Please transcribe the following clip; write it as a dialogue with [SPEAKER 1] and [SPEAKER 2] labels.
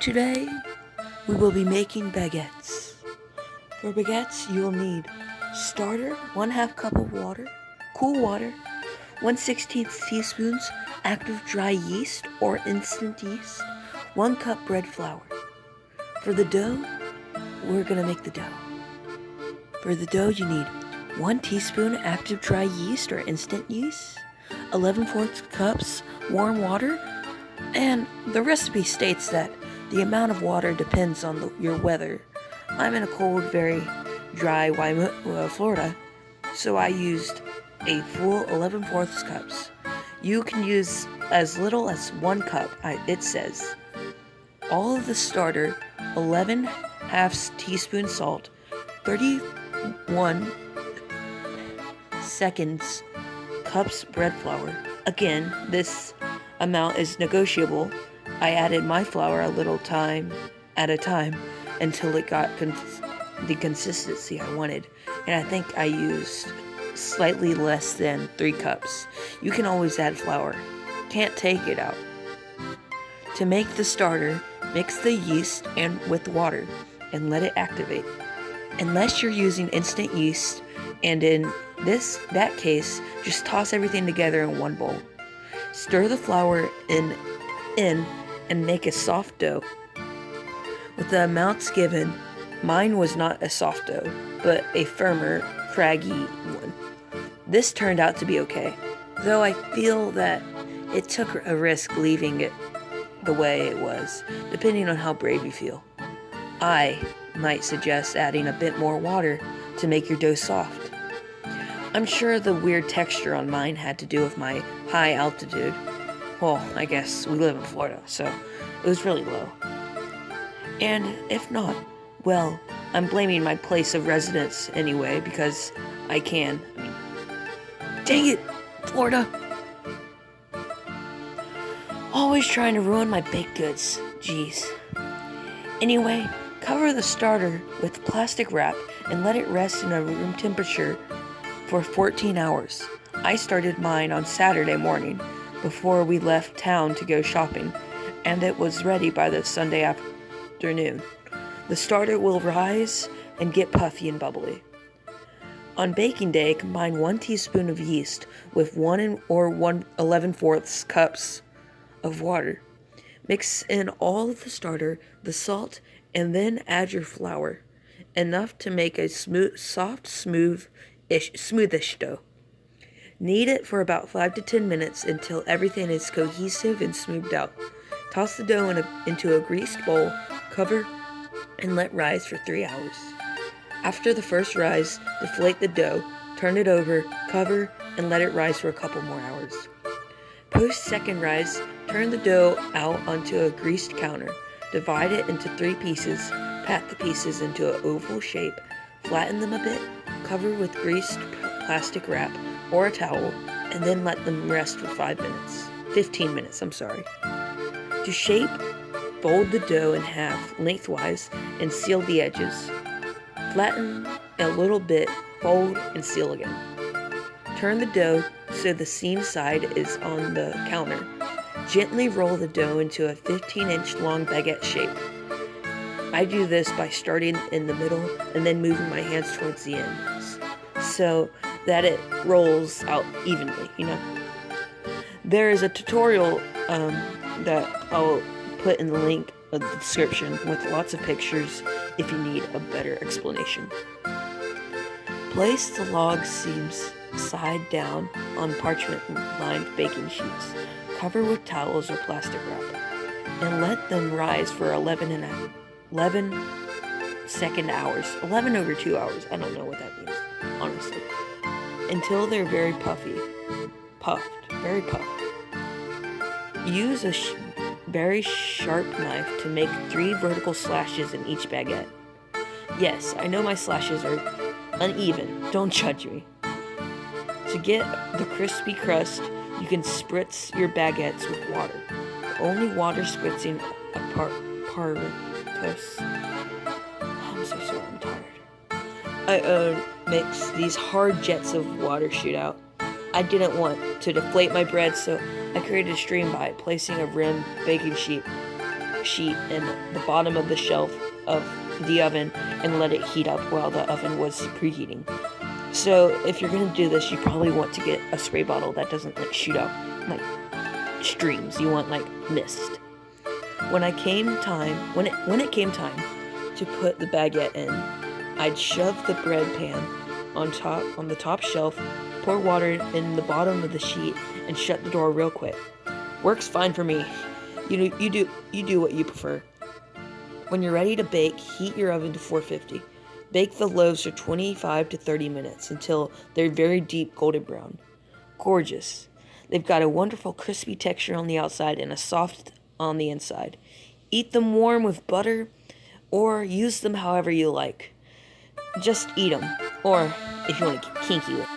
[SPEAKER 1] Today, we will be making baguettes. For baguettes, you will need starter, 1/2 cup of water, cool water, 1/16 teaspoons active dry yeast or instant yeast, 1 cup bread flour. For the dough, we're going to make the dough. For the dough, you need 1 teaspoon active dry yeast or instant yeast, 11/4 cups warm water, and the recipe states that the amount of water depends on your weather. I'm in a cold, very dry Florida, so I used a full 11/4 cups. You can use as little as 1 cup, it says. All of the starter, 11/2 teaspoon salt, 31 seconds cups bread flour. Again, this amount is negotiable. I added my flour a little time at a time until it got the consistency I wanted, and I think I used slightly less than 3 cups. You can always add flour. Can't take it out. To make the starter, mix the yeast with water and let it activate. Unless you're using instant yeast, and in that case, just toss everything together in one bowl. Stir the flour in and make a soft dough. With the amounts given, mine was not a soft dough, but a firmer, craggy one. This turned out to be okay, though I feel that it took a risk leaving it the way it was, depending on how brave you feel. I might suggest adding a bit more water to make your dough soft. I'm sure the weird texture on mine had to do with my high altitude. Well, I guess we live in Florida, so it was really low. And if not, well, I'm blaming my place of residence anyway, because I can. Dang it, Florida! Always trying to ruin my baked goods. Jeez. Anyway, cover the starter with plastic wrap and let it rest in a room temperature for 14 hours. I started mine on Saturday morning before we left town to go shopping, and it was ready by the Sunday afternoon. The starter will rise and get puffy and bubbly. On baking day, combine 1 teaspoon of yeast with 1 or 11/4 cups of water. Mix in all of the starter, the salt, and then add your flour, enough to make a smoothish dough. Knead it for about 5 to 10 minutes until everything is cohesive and smoothed out. Toss the dough into a greased bowl, cover, and let rise for 3 hours. After the first rise, deflate the dough, turn it over, cover, and let it rise for a couple more hours. Post second rise, turn the dough out onto a greased counter. Divide it into 3 pieces, pat the pieces into an oval shape, flatten them a bit, cover with greased plastic wrap or a towel, and then let them rest for 15 minutes. To shape, fold the dough in half lengthwise and seal the edges. Flatten a little bit, fold, and seal again. Turn the dough so the seam side is on the counter. Gently roll the dough into a 15-inch long baguette shape. I do this by starting in the middle and then moving my hands towards the ends, so that it rolls out evenly, There is a tutorial that I'll put in the link of the description with lots of pictures if you need a better explanation. Place the log seams side down on parchment-lined baking sheets. Cover with towels or plastic wrap, and let them rise for 11 second hours. 11 over 2 hours. I don't know what that means, honestly. Until they're very very puffed. Use a very sharp knife to make 3 vertical slashes in each baguette. Yes, I know my slashes are uneven. Don't judge me. To get the crispy crust, you can spritz your baguettes with water. Only water spritzing apparatus. I'm so sorry, I'm tired. Makes these hard jets of water shoot out. I didn't want to deflate my bread, so I created a stream by placing a rim baking sheet sheet in the bottom of the shelf of the oven and let it heat up while the oven was preheating. So if you're going to do this, you probably want to get a spray bottle that doesn't like shoot out like streams. You want like mist. When it came time to put the baguette in, I'd shove the bread pan on the top shelf, pour water in the bottom of the sheet, and shut the door real quick. Works fine for me. You do what you prefer. When you're ready to bake, heat your oven to 450. Bake the loaves for 25 to 30 minutes until they're very deep golden brown. Gorgeous. They've got a wonderful crispy texture on the outside and a soft on the inside. Eat them warm with butter or use them however you like. Just eat them. Or if you want to get kinky with it.